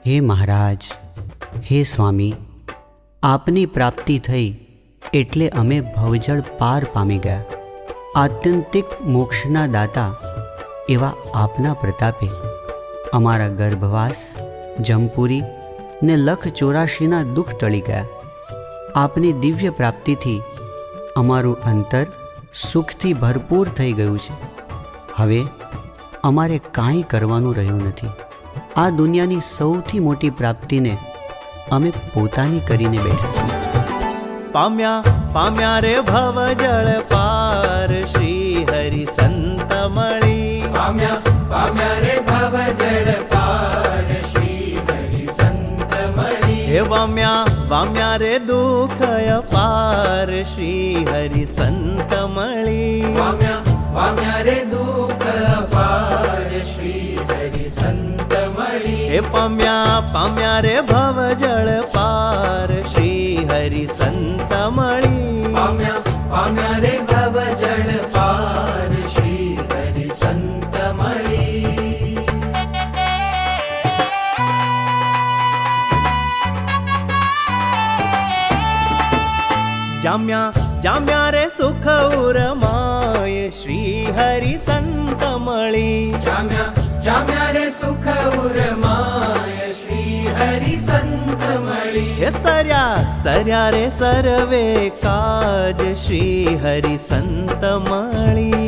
હે મહારાજ, હે સ્વામી, આપની પ્રાપ્તિ થઈ એટલે અમે ભવજળ પાર પામી ગયા. આત્યંતિક મોક્ષના દાતા એવા આપના પ્રતાપે અમારા ગર્ભવાસ, જમપુરી ને લખ 84ના દુઃખ ટળી ગયા. આપની દિવ્ય પ્રાપ્તિથી અમારું અંતર સુખથી ભરપૂર થઈ ગયું છે. હવે અમારે કાંઈ કરવાનું રહ્યું નથી. આ દુનિયાની સૌથી મોટી પ્રાપ્તિને અમે પોતાની કરીને બેઠા છીએ. પામ્યા રે ભવ જળ પાર શ્રી હરિ સંત મળી. પામ્યા રે ભવ જળ પાર શ્રી હરિ સંત મળી. હે પામ્યા રે દુઃખ અપાર શ્રી હરિ સંત મળી. પામ્યા રે દુઃખ અપાર શ્રી હરિ સંત મળી. હે પામ્યા રે ભવ જળ પાર શ્રી હરિ સંત મળી. પામ્યા રે ભવ જળ પાર શ્રી હરિ સંત મળી. જામ્યા રે સુખ ઉરમાય શ્રી હરિ સંત મળી. જામ્યા રે સુખ ઉરમાય શ્રી હરિ સંત મળી. હે સર્યા રે સર્વે કાજ શ્રી હરિ સંત મળી.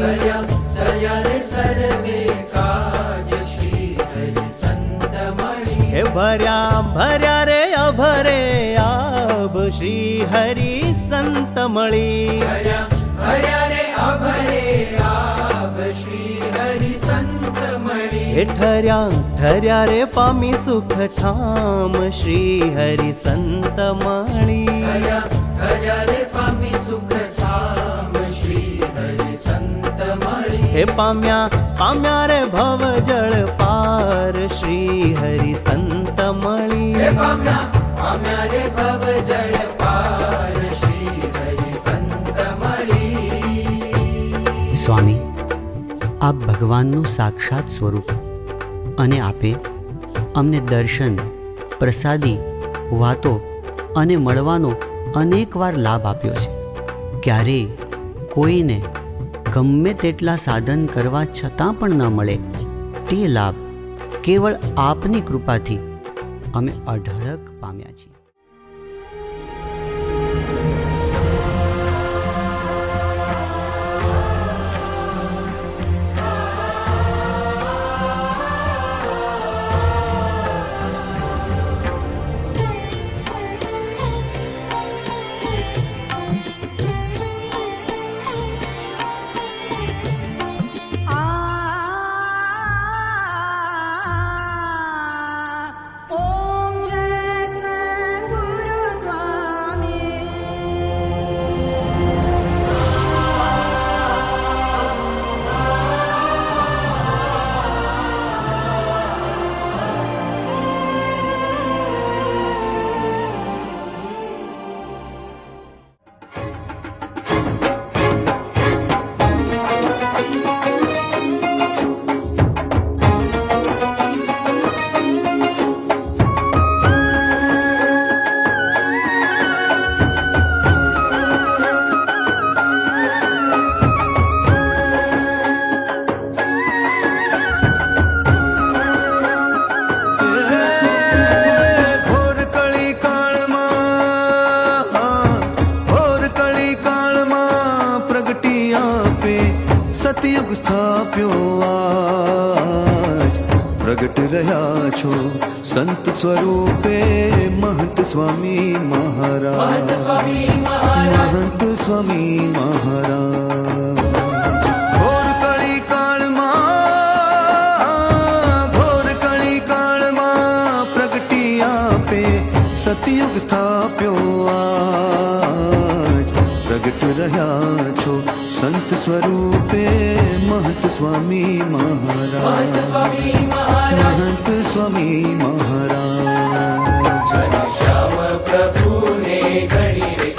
સર્યા રે સર્વે કાજ શ્રી હરિ સંત મળી. હે ભર્યા રે અભરે આબ શ્રી હરિ સંત મળી. ભર્યા રે અભરે આબ શ્રી હરિ સંત મળી. હે ઠર્યા રે પામી સુખ ઠામ શ્રી હરિ સંત મળી. ઠર્યા રે પામી સુખ ઠામ શ્રી હરિ સંત મળી. હે પામ્યા રે ભવ જળ પાર શ્રી હરિ સંત મળી. હે પામ્યા રે ભવ જળ પાર શ્રી હરિ સંત મળી. સ્વામી, આપ ભગવાનનું સાક્ષાત સ્વરૂપ અને આપે અમને દર્શન, પ્રસાદી, વાતો અને મળવાનો અનેકવાર લાભ આપ્યો છે. ક્યારેય કોઈને ગમે તેટલા સાધન કરવા છતાં પણ ન મળે તે લાભ કેવળ આપની કૃપાથી અમે અઢળક પામ્યા છીએ. ओम जय सद्गुरु स्वामी. સતયુગ સ્થાપ્યો આજ પ્રગટ રહ્યા છો સંત સ્વરૂપે મહંત સ્વામી મહારાજ. મહંત સ્વામી મહારાજ. ઘોર કળી કાળમાં પ્રગટી આપે સતયુગ સ્થાપ્યો આજ પ્રગટ રહ્યા છો સંત સ્વરૂપે મહંત સ્વામી મહારાજ. મહંત સ્વામી મહારાજ. શ્યામ પ્રભુ ને ઘણી રે